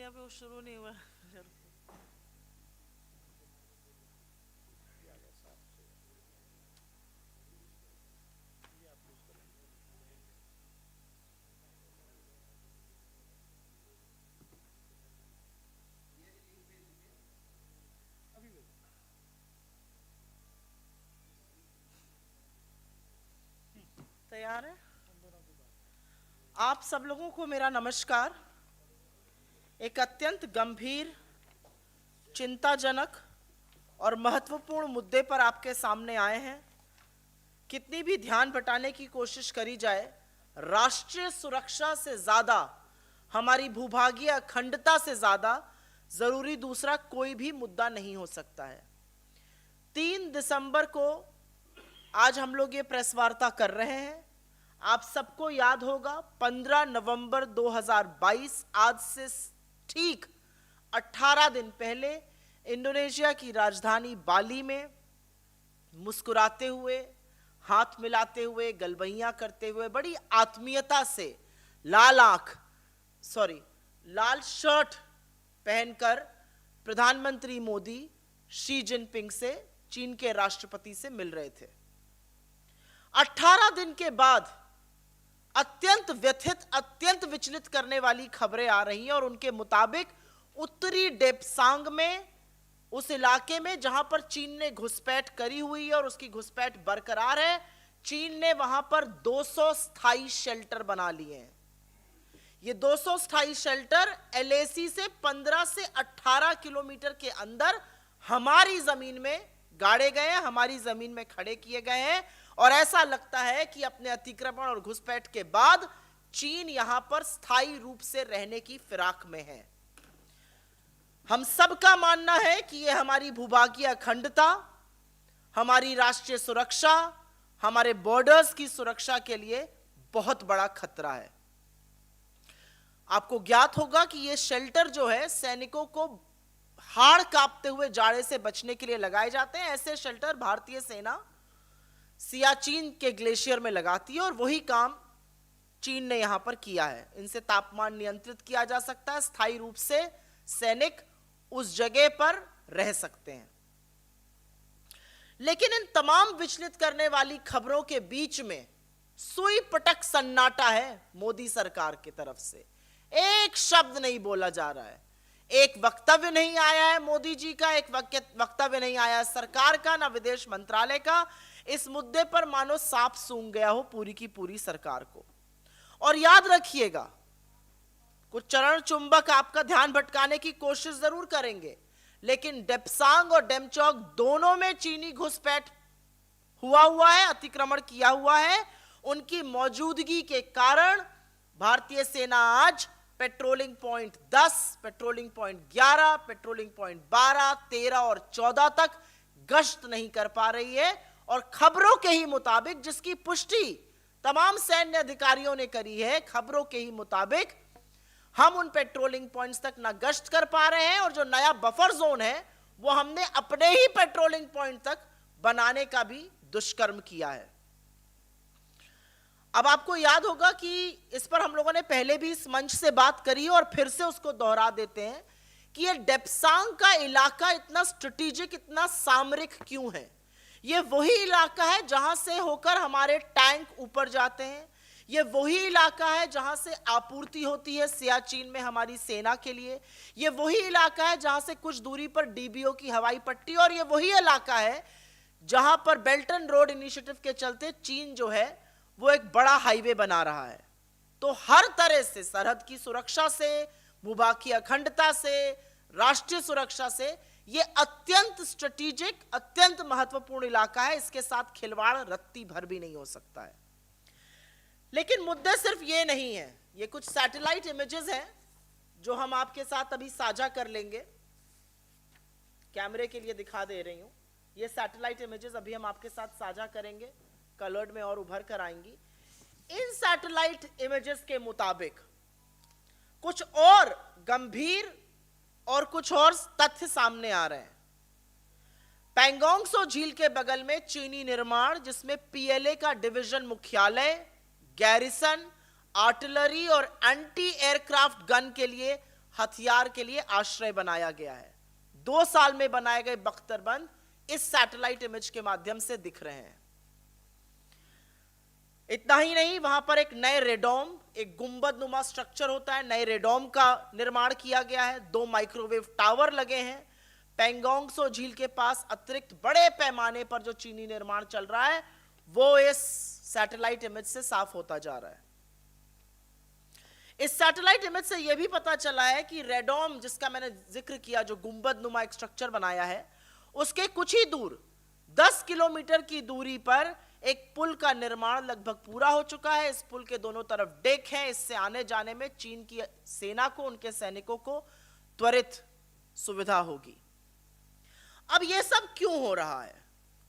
यहाँ पे वो शुरू नहीं हुआ। तैयार है? आप सब लोगों को मेरा नमस्कार। एक अत्यंत गंभीर, चिंताजनक और महत्वपूर्ण मुद्दे पर आपके सामने आए हैं। कितनी भी ध्यान बटाने की कोशिश करी जाए, राष्ट्रीय सुरक्षा से ज्यादा, हमारी भूभागीय अखंडता से ज्यादा जरूरी दूसरा कोई भी मुद्दा नहीं हो सकता है। 3 दिसंबर को आज हम लोग ये प्रेस वार्ता कर रहे हैं। आप सबको याद होगा 15 नवंबर 2022, आज से ठीक 18 दिन पहले इंडोनेशिया की राजधानी बाली में मुस्कुराते हुए, हाथ मिलाते हुए, गलबैयां करते हुए, बड़ी आत्मीयता से लाल शर्ट पहनकर प्रधानमंत्री मोदी शी जिनपिंग से, चीन के राष्ट्रपति से मिल रहे थे। 18 दिन के बाद अत्यंत व्यथित, अत्यंत विचलित करने वाली खबरें आ रही हैं और उनके मुताबिक उत्तरी डेप्सांग में, उस इलाके में जहां पर चीन ने घुसपैठ करी हुई है और उसकी घुसपैठ बरकरार है, चीन ने वहां पर 200 स्थायी शेल्टर बना लिए हैं। ये 200 स्थायी शेल्टर एलएसी से 15 से 18 किलोमीटर के अंदर हमारी जमीन में गाड़े गए हैं, हमारी जमीन में खड़े किए गए हैं और ऐसा लगता है कि अपने अतिक्रमण और घुसपैठ के बाद चीन यहां पर स्थायी रूप से रहने की फिराक में है। हम सबका मानना है कि यह हमारी भूभागीय अखंडता, हमारी राष्ट्रीय सुरक्षा, हमारे बॉर्डर्स की सुरक्षा के लिए बहुत बड़ा खतरा है। आपको ज्ञात होगा कि यह शेल्टर जो है, सैनिकों को हाड़ कांपते हुए जाड़े से बचने के लिए लगाए जाते हैं। ऐसे शेल्टर भारतीय सेना सियाचिन के ग्लेशियर में लगाती है और वही काम चीन ने यहां पर किया है। इनसे तापमान नियंत्रित किया जा सकता है, स्थायी रूप से सैनिक उस जगह पर रह सकते हैं। लेकिन इन तमाम विचलित करने वाली खबरों के बीच में सुई पटक सन्नाटा है मोदी सरकार की तरफ से। एक शब्द नहीं बोला जा रहा है, एक वक्तव्य नहीं आया है मोदी जी का, एक वक्तव्य नहीं आया है सरकार का, ना विदेश मंत्रालय का। इस मुद्दे पर मानो सांप सूंघ गया हो पूरी की पूरी सरकार को। और याद रखिएगा, कुछ चरण चुंबक आपका ध्यान भटकाने की कोशिश जरूर करेंगे, लेकिन डेप्सांग और डेमचौक दोनों में चीनी घुसपैठ हुआ है, अतिक्रमण किया हुआ है। उनकी मौजूदगी के कारण भारतीय सेना आज patrolling point 10, patrolling point 11, patrolling point 12, 13 और 14 तक गश्त नहीं कर पा रही है। और खबरों के ही मुताबिक, जिसकी पुष्टि तमाम सैन्य अधिकारियों ने करी है, खबरों के ही मुताबिक हम उन पेट्रोलिंग पॉइंट्स तक ना गश्त कर पा रहे हैं और जो नया बफर जोन है वो हमने अपने ही पेट्रोलिंग पॉइंट तक बनाने का भी दुष्कर्म किया है। अब आपको याद होगा कि इस पर हम लोगों ने पहले भी इस मंच से बात करी और फिर से उसको दोहरा देते हैं कि ये डेप्सांग का इलाका इतना स्ट्रेटेजिक, इतना सामरिक क्यों है। ये वही इलाका है जहां से होकर हमारे टैंक ऊपर जाते हैं, ये वही इलाका है जहां से आपूर्ति होती है सियाचिन में हमारी सेना के लिए, ये वही इलाका है जहां से कुछ दूरी पर डीबीओ की हवाई पट्टी, और ये वही इलाका है जहां पर बेल्ट एंड रोड इनिशिएटिव के चलते चीन जो है वो एक बड़ा हाईवे बना रहा है। तो हर तरह से सरहद की सुरक्षा से, भूभागीय अखंडता से, राष्ट्रीय सुरक्षा से ये अत्यंत स्ट्रेटेजिक, अत्यंत महत्वपूर्ण इलाका है। इसके साथ खिलवाड़ रत्ती भर भी नहीं हो सकता है। लेकिन मुद्दे सिर्फ ये नहीं है, ये कुछ सैटेलाइट इमेजेस हैं जो हम आपके साथ अभी साझा कर लेंगे। कैमरे के लिए दिखा दे रही हूं, ये सैटेलाइट इमेजेस अभी हम आपके साथ साझा करेंगे, कलर्ड में और उभर कर आएंगी। इन सैटेलाइट इमेजेस के मुताबिक कुछ और गंभीर और कुछ और तथ्य सामने आ रहे हैं। पैंगोंग त्सो झील के बगल में चीनी निर्माण, जिसमें पीएलए का डिवीजन मुख्यालय, गैरिसन, आर्टिलरी और एंटी एयरक्राफ्ट गन के लिए हथियार के लिए आश्रय बनाया गया है। 2 साल में बनाए गए बख्तरबंद इस सैटेलाइट इमेज के माध्यम से दिख रहे हैं। इतना ही नहीं, वहां पर एक नए रेडोम, एक गुंबद नुमा स्ट्रक्चर होता है, नए रेडोम का निर्माण किया गया है। 2 माइक्रोवेव टावर लगे हैं। पेंगोंग सो झील के पास अतिरिक्त बड़े पैमाने पर जो चीनी निर्माण चल रहा है वो इस सैटेलाइट इमेज से साफ होता जा रहा है। इस सैटेलाइट इमेज से यह भी पता चला है कि रेडोम, जिसका मैंने जिक्र किया, जो गुंबद नुमा एक स्ट्रक्चर बनाया है, उसके कुछ ही दूर 10 किलोमीटर की दूरी पर एक पुल का निर्माण लगभग पूरा हो चुका है। इस पुल के दोनों तरफ डेक हैं। इससे आने जाने में चीन की सेना को, उनके सैनिकों को त्वरित सुविधा होगी। अब यह सब क्यों हो रहा है?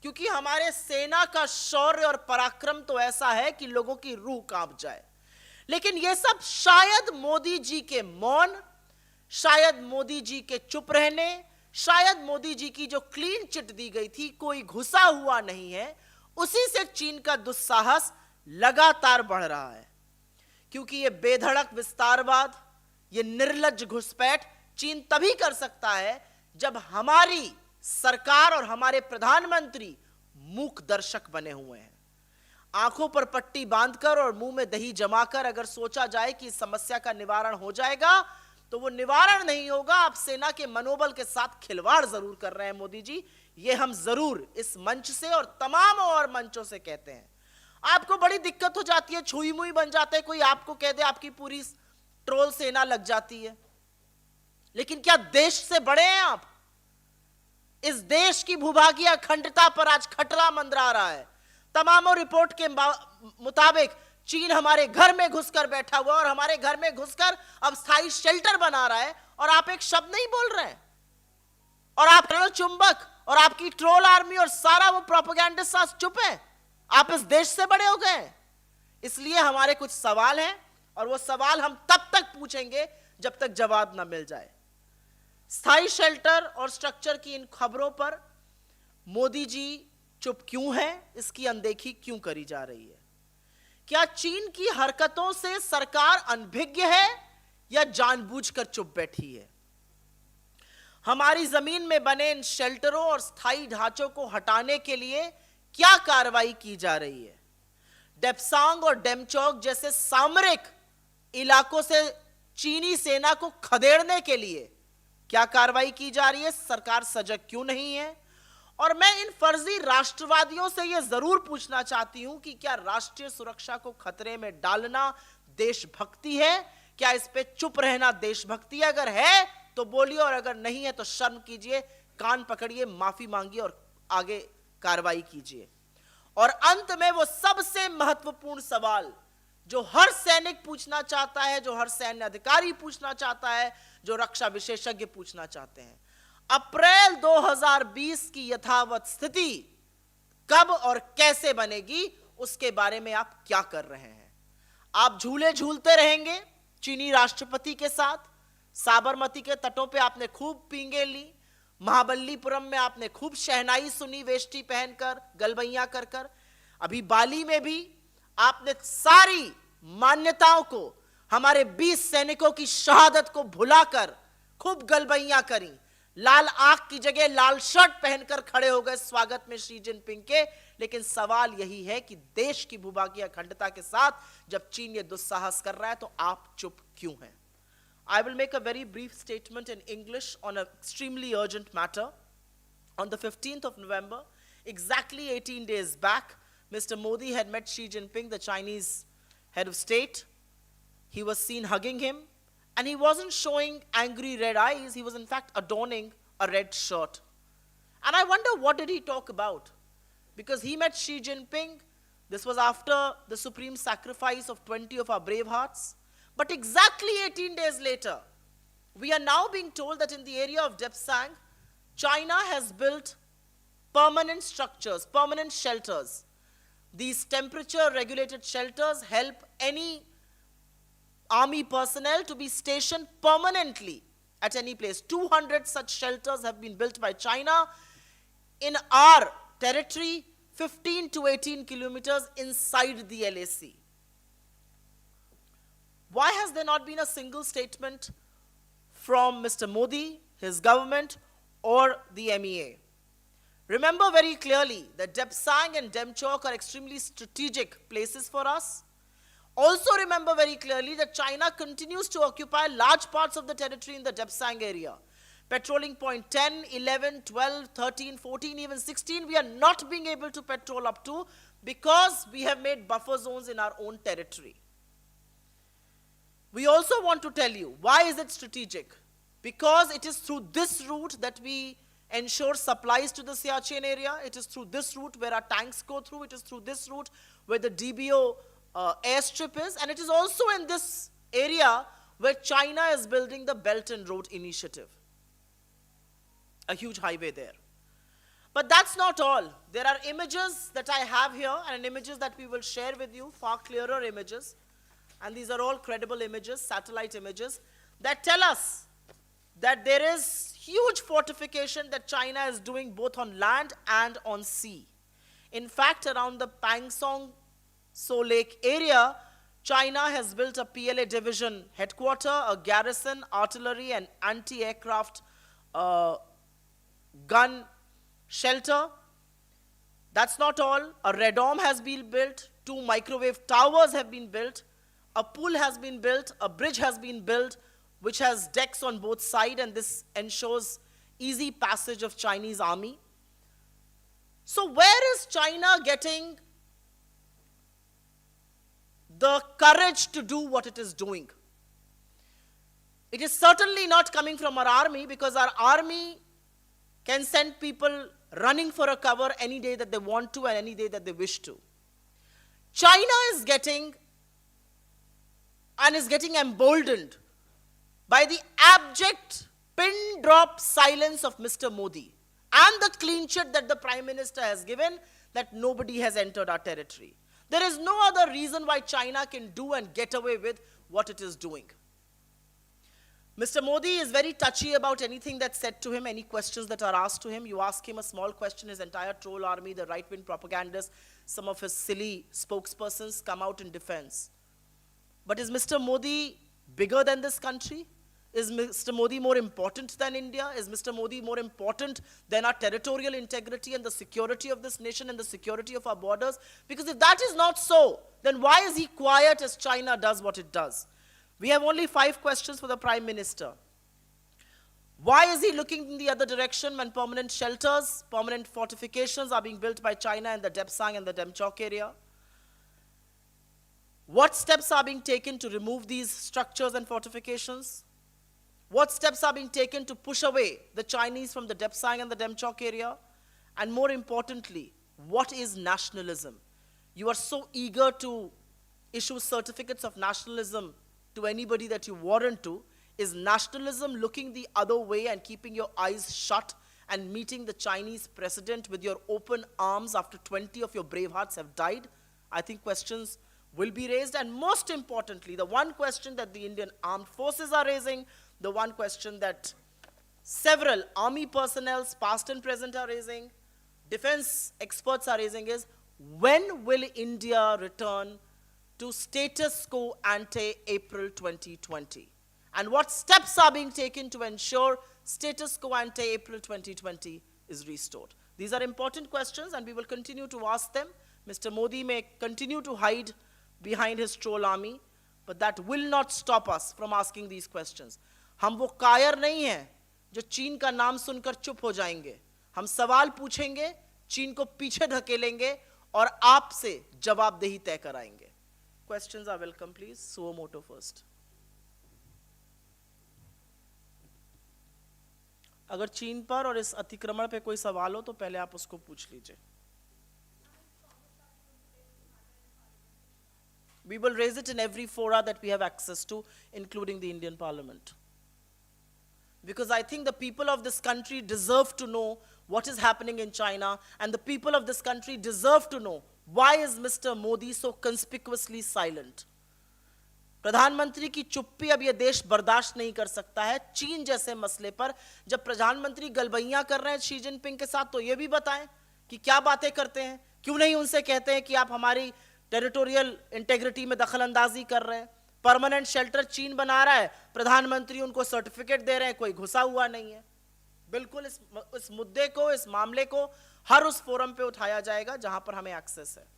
क्योंकि हमारे सेना का शौर्य और पराक्रम तो ऐसा है कि लोगों की रूह कांप जाए। लेकिन यह सब शायद मोदी जी के मौन, शायद मोदी जी के चुप रहने, शायद मोदी जी की जो क्लीन चिट दी गई थी, कोई घुसा हुआ नहीं है, उसी से चीन का दुस्साहस लगातार बढ़ रहा है। क्योंकि यह बेधड़क विस्तारवाद, यह निर्लज्ज घुसपैठ चीन तभी कर सकता है जब हमारी सरकार और हमारे प्रधानमंत्री मूक दर्शक बने हुए हैं। आंखों पर पट्टी बांधकर और मुंह में दही जमाकर अगर सोचा जाए कि इस समस्या का निवारण हो जाएगा, तो वो निवारण नहीं होगा। आप सेना के मनोबल के साथ खिलवाड़ जरूर कर रहे हैं मोदी जी। ये हम जरूर इस मंच से और तमाम और मंचों से कहते हैं। आपको बड़ी दिक्कत हो जाती है, छुई मुई बन जाते हैं, कोई आपको कह दे, आपकी पूरी ट्रोल सेना लग जाती है। लेकिन क्या देश से बड़े हैं आप? इस देश की भूभागीय अखंडता पर आज खतरा मंडरा रहा है। तमाम रिपोर्ट के मुताबिक चीन हमारे घर में घुसकर बैठा हुआ और हमारे घर में घुसकर अब स्थायी शेल्टर बना रहा है, और आप एक शब्द नहीं बोल रहे हैं। और आप चुंबक और आपकी ट्रोल आर्मी और सारा वो प्रोपेगेंडिस्ट आज चुप है। आप इस देश से बड़े हो गए। इसलिए हमारे कुछ सवाल हैं, और वो सवाल हम तब तक पूछेंगे जब तक जवाब ना मिल जाए। स्थायी शेल्टर और स्ट्रक्चर की इन खबरों पर मोदी जी चुप क्यों हैं? इसकी अनदेखी क्यों करी जा रही है? क्या चीन की हरकतों से सरकार अनभिज्ञ है या जानबूझकर चुप बैठी है? हमारी जमीन में बने इन शेल्टरों और स्थायी ढांचों को हटाने के लिए क्या कार्रवाई की जा रही है? डेप्सांग और डेमचौक जैसे सामरिक इलाकों से चीनी सेना को खदेड़ने के लिए क्या कार्रवाई की जा रही है? सरकार सजग क्यों नहीं है? और मैं इन फर्जी राष्ट्रवादियों से यह जरूर पूछना चाहती हूं कि क्या राष्ट्रीय सुरक्षा को खतरे में डालना देशभक्ति है? क्या इस पे चुप रहना देशभक्ति? अगर है तो बोलिए, और अगर नहीं है तो शर्म कीजिए, कान पकड़िए, माफी मांगिए और आगे कार्रवाई कीजिए। और अंत में वो सबसे महत्वपूर्ण सवाल जो हर सैनिक पूछना चाहता है, जो हर सैन्य अधिकारी पूछना चाहता है, जो रक्षा विशेषज्ञ पूछना चाहते हैं, अप्रैल 2020 की यथावत स्थिति कब और कैसे बनेगी, उसके बारे में आप क्या कर रहे हैं? आप झूले झूलते रहेंगे चीनी राष्ट्रपति के साथ? साबरमती के तटों पे आपने खूब पींगे ली, महाबलीपुरम में आपने खूब शहनाई सुनी वेष्टी पहनकर, गलबैया कर कर, अभी बाली में भी आपने सारी मान्यताओं को, हमारे 20 सैनिकों की शहादत को भुलाकर खूब गलबैया करी, लाल आंख की जगह लाल शर्ट पहनकर खड़े हो गए स्वागत में शी जिनपिंग के। लेकिन सवाल यही है कि देश की भूभागीय अखंडता के साथ जब चीन ये दुस्साहस कर रहा है तो आप चुप क्यों हैं? I will make a very brief statement in English on an extremely urgent matter. On the 15th of November, exactly 18 days back, Mr. Modi had met Xi Jinping, the Chinese head of state. He was seen hugging him, and he wasn't showing angry red eyes. He was in fact adorning a red shirt. And I wonder, what did he talk about? Because he met Xi Jinping, this was after the supreme sacrifice of 20 of our brave hearts. But exactly 18 days later, we are now being told that in the area of Depsang, China has built permanent structures, permanent shelters. These temperature-regulated shelters help any army personnel to be stationed permanently at any place. 200 such shelters have been built by China in our territory, 15 to 18 kilometers inside the LAC. Why has there not been a single statement from Mr. Modi, his government, or the MEA. Remember very clearly that Depsang and Demchok are extremely strategic places for us. Also remember very clearly that China continues to occupy large parts of the territory in the Depsang area. Patrolling point 10, 11, 12, 13, 14, even 16, we are not being able to patrol up to because we have made buffer zones in our own territory. We also want to tell you, why is it strategic? Because it is through this route that we ensure supplies to the Siachen area. It is through this route where our tanks go through. It is through this route where the DBO airstrip is. And it is also in this area where China is building the Belt and Road Initiative. A huge highway there. But that's not all. There are images that I have here and images that we will share with you, far clearer images. And these are all credible images, satellite images, that tell us that there is huge fortification that China is doing both on land and on sea. In fact, around the Pangsong So Lake area, China has built a PLA division headquarters, a garrison, artillery, and anti-aircraft gun shelter. That's not all. A radome has been built, 2 microwave towers have been built, a pool has been built, a bridge has been built, which has decks on both sides, and this ensures easy passage of Chinese army. So where is China getting the courage to do what it is doing? It is certainly not coming from our army, because our army can send people running for a cover any day that they want to and any day that they wish to. China is getting emboldened by the abject pin-drop silence of Mr. Modi and the clean sheet that the Prime Minister has given that nobody has entered our territory. There is no other reason why China can do and get away with what it is doing. Mr. Modi is very touchy about anything that's said to him, any questions that are asked to him. You ask him a small question, his entire troll army, the right-wing propagandists, some of his silly spokespersons come out in defense. But is Mr. Modi bigger than this country? Is Mr. Modi more important than India? Is Mr. Modi more important than our territorial integrity and the security of this nation and the security of our borders? Because if that is not so, then why is he quiet as China does what it does? We have only 5 questions for the Prime Minister. Why is he looking in the other direction when permanent shelters, permanent fortifications are being built by China in the Depsang and the Demchok area? What steps are being taken to remove these structures and fortifications? What steps are being taken to push away the Chinese from the Depsang and the Demchok area? And more importantly, what is nationalism? You are so eager to issue certificates of nationalism to anybody that you warrant to. Is nationalism looking the other way and keeping your eyes shut and meeting the Chinese president with your open arms after 20 of your brave hearts have died? I think questions will be raised, and most importantly, the one question that the Indian armed forces are raising, the one question that several army personnel, past and present, are raising, defense experts are raising is, when will India return to status quo ante April 2020? And what steps are being taken to ensure status quo ante April 2020 is restored? These are important questions, and we will continue to ask them. Mr. Modi may continue to hide behind his troll army, but that will not stop us from asking these questions. हम वो कायर नहीं हैं जो चीन का नाम सुनकर चुप हो जाएंगे. हम सवाल पूछेंगे, चीन को पीछे ढकेलेंगे और आपसे जवाबदेही तय कराएंगे. Questions are welcome, please. Suomoto first. अगर चीन पर और इस अतिक्रमण पे कोई सवाल हो तो पहले आप उसको पूछ लीजिए. We will raise it in every fora that we have access to, including the Indian Parliament. Because I think the people of this country deserve to know what is happening in China, and the people of this country deserve to know why is Mr. Modi so conspicuously silent. प्रधानमंत्री की चुप्पी अब यह देश बर्दाश्त नहीं कर सकता है. चीन जैसे मसले पर जब प्रधानमंत्री गलबैयां कर रहे हैं शी जिनपिंग के साथ, तो यह भी बताएं कि क्या बातें करते हैं. क्यों नहीं उनसे कहते हैं कि आप हमारी टेरिटोरियल इंटेग्रिटी में दखल अंदाजी कर रहे हैं. परमानेंट शेल्टर चीन बना रहा है, प्रधानमंत्री उनको सर्टिफिकेट दे रहे हैं, कोई घुसा हुआ नहीं है। बिल्कुल इस मुद्दे को, इस मामले को हर उस फोरम पे उठाया जाएगा जहां पर हमें एक्सेस है।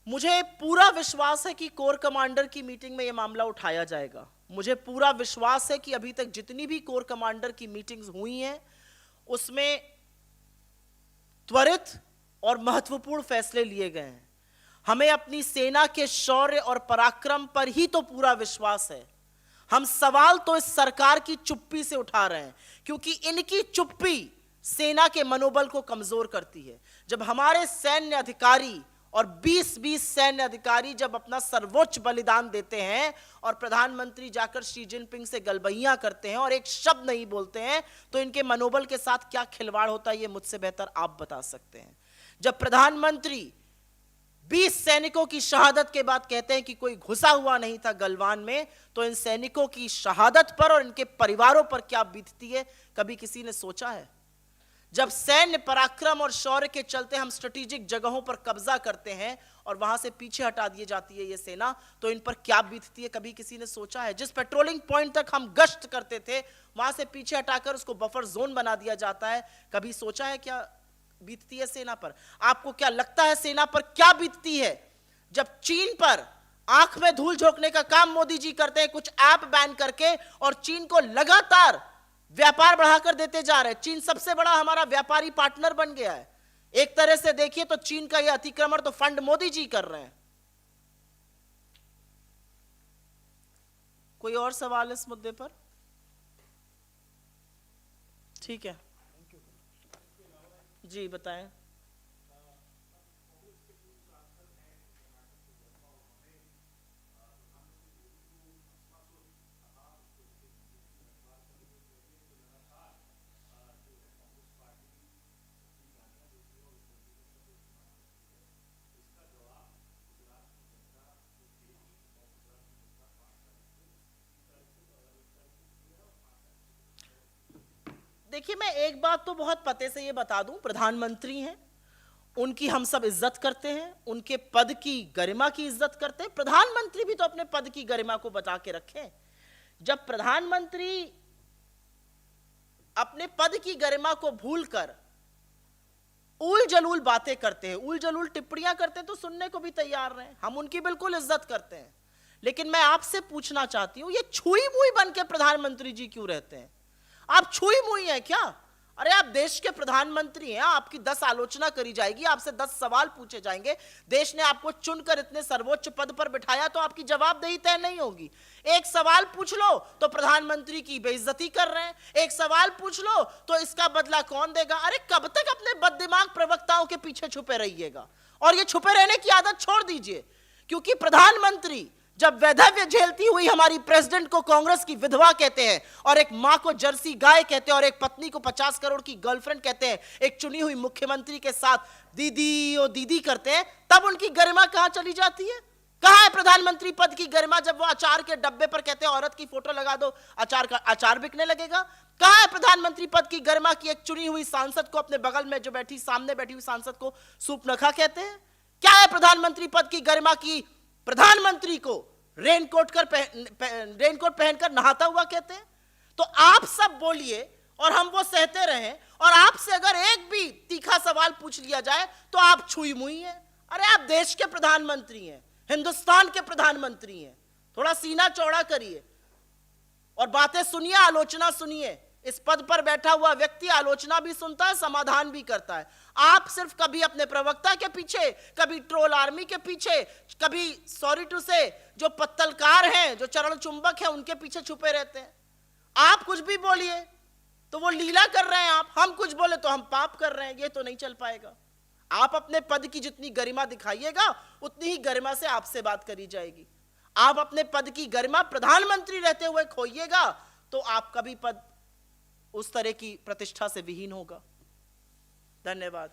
मुझे पूरा विश्वास है कि कोर कमांडर की मीटिंग में यह मामला उठाया जाएगा। मुझे पूरा विश्वास है कि अभी तक जितनी भी कोर कमांडर की मीटिंग्स हुई हैं उसमें त्वरित और महत्वपूर्ण फैसले लिए गए हैं। हमें अपनी सेना के शौर्य और पराक्रम पर ही तो पूरा विश्वास है। हम सवाल तो इस सरकार की चुप्पी से उठा रहे हैं, क्योंकि इनकी चुप्पी सेना के मनोबल को कमजोर करती है। जब हमारे सैन्य अधिकारी और 20-20 सैन्य अधिकारी जब अपना सर्वोच्च बलिदान देते हैं और प्रधानमंत्री जाकर शी जिनपिंग से गलबहियां करते हैं और एक शब्द नहीं बोलते हैं, तो इनके मनोबल के साथ क्या खिलवाड़ होता है ये मुझसे बेहतर आप बता सकते हैं। जब प्रधानमंत्री 20 सैनिकों की शहादत के बाद कहते हैं कि कोई घुसा हुआ नहीं था गलवान में, तो इन सैनिकों की शहादत पर और इनके परिवारों पर क्या बीतती है, कभी किसी ने सोचा है? जब सैन्य पराक्रम और शौर्य के चलते हम स्ट्रेटेजिक जगहों पर कब्जा करते हैं और वहां से पीछे हटा दी जाती है ये सेना, तो इन पर क्या बीतती है, कभी किसी ने सोचा है? जिस पेट्रोलिंग पॉइंट तक हम गश्त करते थे वहां से पीछे हटाकर उसको बफर जोन बना दिया जाता है, कभी सोचा है क्या बीतती है सेना पर? आपको क्या लगता है सेना पर क्या बीतती है जब चीन पर आंख में धूल झोंकने का काम मोदी जी करते हैं, कुछ ऐप बैन करके, और चीन को लगातार व्यापार बढ़ाकर देते जा रहे हैं। चीन सबसे बड़ा हमारा व्यापारी पार्टनर बन गया है। एक तरह से देखिए तो चीन का यह अतिक्रमण तो फंड मोदी जी कर रहे हैं। कोई और सवाल इस मुद्दे पर? ठीक है जी, बताएं। देखिए, मैं एक बात तो बहुत पते से ये बता दूं, प्रधानमंत्री हैं, उनकी हम सब इज्जत करते हैं, उनके पद की गरिमा की इज्जत करते हैं। प्रधानमंत्री भी तो अपने पद की गरिमा को बचा के रखें। जब प्रधानमंत्री अपने पद की गरिमा को भूलकर उल जलूल बातें करते हैं, उल जलूल टिप्पणियां करते हैं, तो सुनने को भी तैयार रहे। हम उनकी बिल्कुल इज्जत करते हैं, लेकिन मैं आपसे पूछना चाहती हूं, ये छुई मुई बन के प्रधानमंत्री जी क्यों रहते हैं? आप छुई मुई हैं क्या? अरे आप देश के प्रधानमंत्री हैं, आपकी 10 आलोचना करी जाएगी, आपसे 10 सवाल पूछे जाएंगे। देश ने आपको चुनकर इतने सर्वोच्च पद पर बिठाया, तो आपकी जवाबदेही तय नहीं होगी। एक सवाल पूछ लो तो प्रधानमंत्री की बेइज्जती कर रहे हैं, एक सवाल पूछ लो तो इसका बदला कौन देगा? अरे कब तक अपने बददिमाग प्रवक्ताओं के पीछे छुपे रहिएगा? और ये छुपे रहने की आदत छोड़ दीजिए, क्योंकि प्रधानमंत्री जब वैधव्य झेलती हुई हमारी प्रेसिडेंट को कांग्रेस की विधवा कहते हैं, और एक मां को जर्सी गाय कहते हैं, और एक पत्नी को 50 करोड़ की गर्लफ्रेंड कहते हैं, एक चुनी हुई मुख्यमंत्री के साथ दीदी ओ दीदी करते हैं, तब उनकी गरिमा कहां चली जाती है? कहां है प्रधानमंत्री पद की गरिमा जब वो अचार के डब्बे पर कहते हैं औरत की फोटो लगा दो, अचार बिकने लगेगा? कहां है प्रधानमंत्री पद की गरिमा की एक चुनी हुई सांसद को, अपने बगल में जो बैठी, सामने बैठी हुई सांसद को सूपनखा कहते हैं? क्या है प्रधानमंत्री पद की गरिमा की प्रधानमंत्री को रेनकोट पहनकर नहाता हुआ कहते हैं? तो आप सब बोलिए और हम वो सहते रहें, और आपसे अगर एक भी तीखा सवाल पूछ लिया जाए तो आप छुई मुई हैं। अरे आप देश के प्रधानमंत्री हैं, हिंदुस्तान के प्रधानमंत्री हैं, थोड़ा सीना चौड़ा करिए और बातें सुनिए, आलोचना सुनिए। इस पद पर बैठा हुआ व्यक्ति आलोचना भी सुनता है, समाधान भी करता है। आप सिर्फ कभी अपने प्रवक्ता के पीछे, कभी ट्रोल आर्मी के पीछे, कभी सॉरी टू से जो पत्तलकार हैं, जो चरण चुंबक हैं, उनके पीछे छुपे रहते हैं। आप कुछ भी बोलिए तो वो लीला कर रहे हैं, हम कुछ बोले तो हम पाप कर रहे हैं। ये तो नहीं चल पाएगा। आप अपने पद की जितनी गरिमा दिखाइएगा उतनी ही गरिमा से आपसे बात करी जाएगी। आप अपने पद की गरिमा प्रधानमंत्री रहते हुए खोइएगा तो आपका भी पद उस तरह की प्रतिष्ठा से विहीन होगा। धन्यवाद।